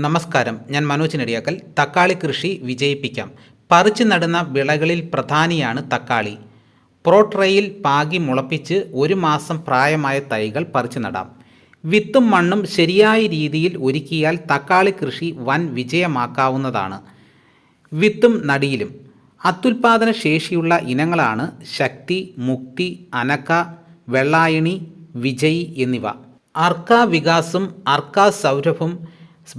നമസ്കാരം, ഞാൻ മനോജ് നെടിയാക്കൽ. തക്കാളി കൃഷി വിജയിപ്പിക്കാം. പറിച്ചു നടുന്ന വിളകളിൽ പ്രധാനിയാണ് തക്കാളി. പ്രോട്രയിൽ പാകി മുളപ്പിച്ച് 1 മാസം പ്രായമായ തൈകൾ പറിച്ചു നടാം. വിത്തും മണ്ണും ശരിയായ രീതിയിൽ ഒരുക്കിയാൽ തക്കാളി കൃഷി വൻ വിജയമാക്കാവുന്നതാണ്. വിത്തും നടിയിലും അത്യുൽപാദന ശേഷിയുള്ള ഇനങ്ങളാണ് ശക്തി, മുക്തി, അനക്ക, വെള്ളായണി, വിജയ് എന്നിവ. അർക്ക വികാസും അർക്ക സൗരഭും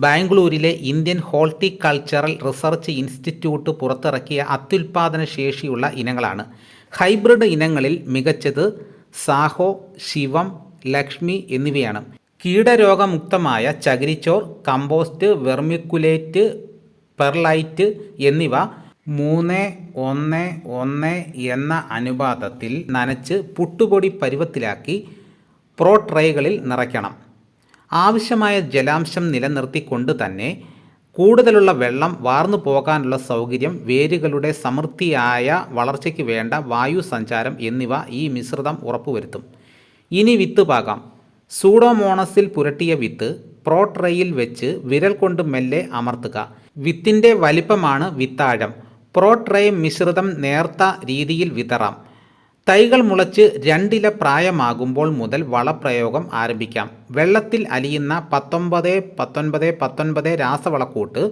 ബാംഗ്ലൂരിലെ ഇന്ത്യൻ ഹോർട്ടിക്കൾച്ചറൽ റിസർച്ച് ഇൻസ്റ്റിറ്റ്യൂട്ട് പുറത്തിറക്കിയ അത്യുൽപാദന ശേഷിയുള്ള ഇനങ്ങളാണ്. ഹൈബ്രിഡ് ഇനങ്ങളിൽ മികച്ചത് സാഹോ, ശിവം, ലക്ഷ്മി എന്നിവയാണ്. കീടരോഗമുക്തമായ ചകിരിച്ചോർ, കമ്പോസ്റ്റ്, വെർമിക്കുലേറ്റ്, പെർലൈറ്റ് എന്നിവ 3:1:1 എന്ന അനുപാതത്തിൽ നനച്ച് പുട്ടുപൊടി പരുവത്തിലാക്കി പ്രോട്രേകളിൽ നിറയ്ക്കണം. ആവശ്യമായ ജലാംശം നിലനിർത്തിക്കൊണ്ട് തന്നെ കൂടുതലുള്ള വെള്ളം വാർന്നു പോകാനുള്ള സൗകര്യം, വേരുകളുടെ സമൃദ്ധിയായ വളർച്ചയ്ക്ക് വേണ്ട വായു സഞ്ചാരം എന്നിവ ഈ മിശ്രിതം ഉറപ്പുവരുത്തും. ഇനി വിത്ത് പാകാം. സൂഡോമോണസിൽ പുരട്ടിയ വിത്ത് പ്രോട്രയിൽ വെച്ച് വിരൽ കൊണ്ട് മെല്ലെ അമർത്തുക. വിത്തിൻ്റെ വലിപ്പമാണ് വിത്താഴം. പ്രോട്രേ മിശ്രിതം നേർത്ത രീതിയിൽ വിതറാം. തൈകൾ മുളച്ച് 2 ഇല പ്രായമാകുമ്പോൾ മുതൽ വളപ്രയോഗം ആരംഭിക്കാം. വെള്ളത്തിൽ അലിയുന്ന 19-19-19 രാസവളക്കൂട്ട്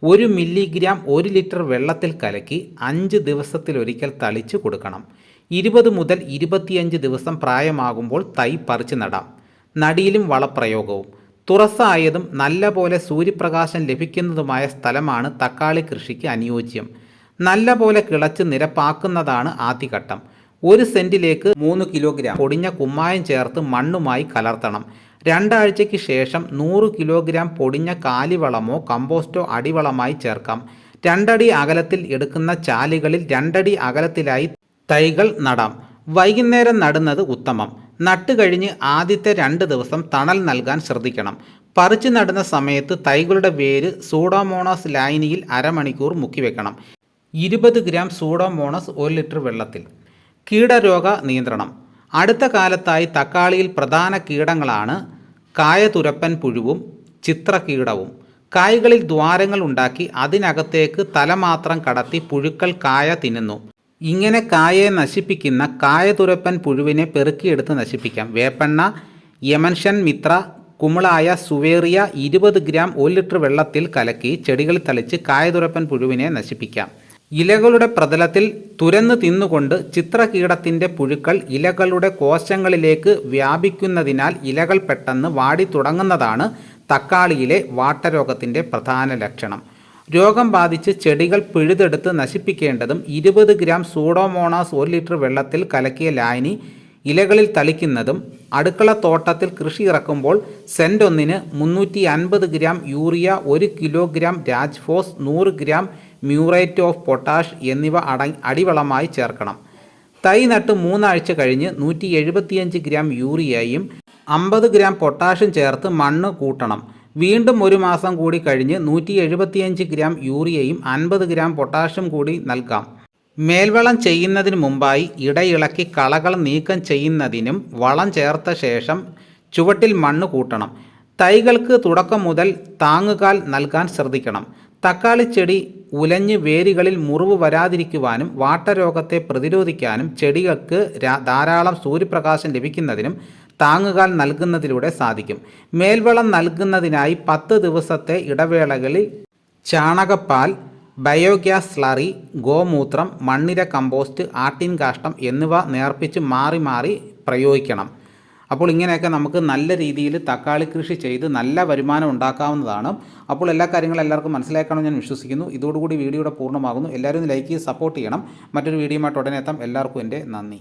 1 മില്ലിഗ്രാം 1 ലിറ്റർ വെള്ളത്തിൽ കലക്കി 5 ദിവസത്തിലൊരിക്കൽ തളിച്ചു കൊടുക്കണം. 20 മുതൽ 25 ദിവസം പ്രായമാകുമ്പോൾ തൈ പറിച്ചു നടാം. നടിയിലും വളപ്രയോഗവും. തുറസായതും നല്ല പോലെ സൂര്യപ്രകാശം ലഭിക്കുന്നതുമായ സ്ഥലമാണ് തക്കാളി കൃഷിക്ക് അനുയോജ്യം. നല്ല പോലെ കിളച്ച് നിരപ്പാക്കുന്നതാണ് ആദ്യഘട്ടം. 1 സെൻറ്റിലേക്ക് 3 കിലോഗ്രാം പൊടിഞ്ഞ കുമ്മായം ചേർത്ത് മണ്ണുമായി കലർത്തണം. 2 ആഴ്ചയ്ക്ക് ശേഷം 100 കിലോഗ്രാം പൊടിഞ്ഞ കാലിവളമോ കമ്പോസ്റ്റോ അടിവളമായി ചേർക്കാം. 2 അടി അകലത്തിൽ എടുക്കുന്ന ചാലുകളിൽ 2 അടി അകലത്തിലായി തൈകൾ നടാം. വൈകുന്നേരം നടുന്നത് ഉത്തമം. നട്ടുകഴിഞ്ഞ് ആദ്യത്തെ 2 ദിവസം തണൽ നൽകാൻ ശ്രദ്ധിക്കണം. പറിച്ചു നടുന്ന സമയത്ത് തൈകളുടെ വേര് സൂഡോമോണാസ് ലായനിയിൽ അരമണിക്കൂർ മുക്കിവെക്കണം. 20 ഗ്രാം സൂഡോമോണസ് 1 ലിറ്റർ വെള്ളത്തിൽ. കീടരോഗ നിയന്ത്രണം. അടുത്ത കാലത്തായി തക്കാളിയിൽ പ്രധാന കീടങ്ങളാണ് കായതുരപ്പൻ പുഴുവും ചിത്രകീടവും. കായ്കളിൽ ദ്വാരങ്ങൾ ഉണ്ടാക്കി അതിനകത്തേക്ക് തലമാത്രം കടത്തി പുഴുക്കൾ കായ തിന്നുന്നു. ഇങ്ങനെ കായയെ നശിപ്പിക്കുന്ന കായതുരപ്പൻ പുഴുവിനെ പെറുക്കിയെടുത്ത് നശിപ്പിക്കാം. വേപ്പെണ്ണ, യമൻഷൻ മിത്ര, കുമിളായ സുവേറിയ 20 ഗ്രാം 1 ലിറ്റർ വെള്ളത്തിൽ കലക്കി ചെടികളിൽ തളിച്ച് കായതുരപ്പൻ പുഴുവിനെ നശിപ്പിക്കാം. ഇലകളുടെ പ്രതലത്തിൽ തുരന്ന് തിന്നുകൊണ്ട് ചിത്രകീടത്തിൻ്റെ പുഴുക്കൾ ഇലകളുടെ കോശങ്ങളിലേക്ക് വ്യാപിക്കുന്നതിനാൽ ഇലകൾ പെട്ടെന്ന് വാടി തുടങ്ങുന്നതാണ് തക്കാളിയിലെ വാട്ടരോഗത്തിൻ്റെ പ്രധാന ലക്ഷണം. രോഗം ബാധിച്ച് ചെടികൾ പിഴുതെടുത്ത് നശിപ്പിക്കേണ്ടതും 20 ഗ്രാം സൂഡോമോണാസ് 1 ലിറ്റർ വെള്ളത്തിൽ കലക്കിയ ലായനി ഇലകളിൽ തളിക്കുന്നതും. അടുക്കളത്തോട്ടത്തിൽ കൃഷി ഇറക്കുമ്പോൾ സെൻറ്റ് 1-ന് 350 gram urea, 1 kilogram Rajphos, 100 gram muriate of potash എന്നിവ അടിവളമായി ചേർക്കണം. തൈ നട്ട് 3 ആഴ്ച കഴിഞ്ഞ് 175 ഗ്രാം യൂറിയയും 50 ഗ്രാം പൊട്ടാഷും ചേർത്ത് മണ്ണ് കൂട്ടണം. വീണ്ടും 1 മാസം കൂടി കഴിഞ്ഞ് 175 ഗ്രാം യൂറിയയും 50 ഗ്രാം പൊട്ടാഷും കൂടി നൽകാം. മേൽവളം ചെയ്യുന്നതിന് മുമ്പായി ഇടയിളക്കി കളകൾ നീക്കം ചെയ്യുന്നതിനും വളം ചേർത്ത ശേഷം ചുവട്ടിൽ മണ്ണ് കൂട്ടണം. തൈകൾക്ക് തുടക്കം മുതൽ താങ്ങുകാൽ നൽകാൻ ശ്രദ്ധിക്കണം. തക്കാളി ചെടി ഉലഞ്ഞ് വേരുകളിൽ മുറിവ് വരാതിരിക്കുവാനും വാട്ടരോഗത്തെ പ്രതിരോധിക്കാനും ചെടികൾക്ക് ധാരാളം സൂര്യപ്രകാശം ലഭിക്കുന്നതിനും താങ്ങുകാൽ നൽകുന്നതിലൂടെ സാധിക്കും. മേൽവളം നൽകുന്നതിനായി 10 ദിവസത്തെ ഇടവേളകളിൽ ചാണകപ്പാൽ, ബയോഗ്യാസ് സ്ലറി, ഗോമൂത്രം, മണ്ണിര കമ്പോസ്റ്റ്, ആട്ടിൻ കാഷ്ടം എന്നിവ നേർപ്പിച്ച് മാറി മാറി പ്രയോഗിക്കണം. അപ്പോൾ ഇങ്ങനെയൊക്കെ നമുക്ക് നല്ല രീതിയിൽ തക്കാളി കൃഷി ചെയ്ത് നല്ല വരുമാനം ഉണ്ടാക്കാവുന്നതാണ്. അപ്പോൾ എല്ലാ കാര്യങ്ങളും എല്ലാവർക്കും മനസ്സിലാക്കണമെന്ന് ഞാൻ വിശ്വസിക്കുന്നു. ഇതോടുകൂടി വീഡിയോയുടെ പൂർണ്ണമാകുന്നു. എല്ലാവരും ലൈക്ക് ചെയ്ത് സപ്പോർട്ട് ചെയ്യണം. മറ്റൊരു വീഡിയോയുമായിട്ട് ഉടനെ എത്താം. എല്ലാവർക്കും എൻ്റെ നന്ദി.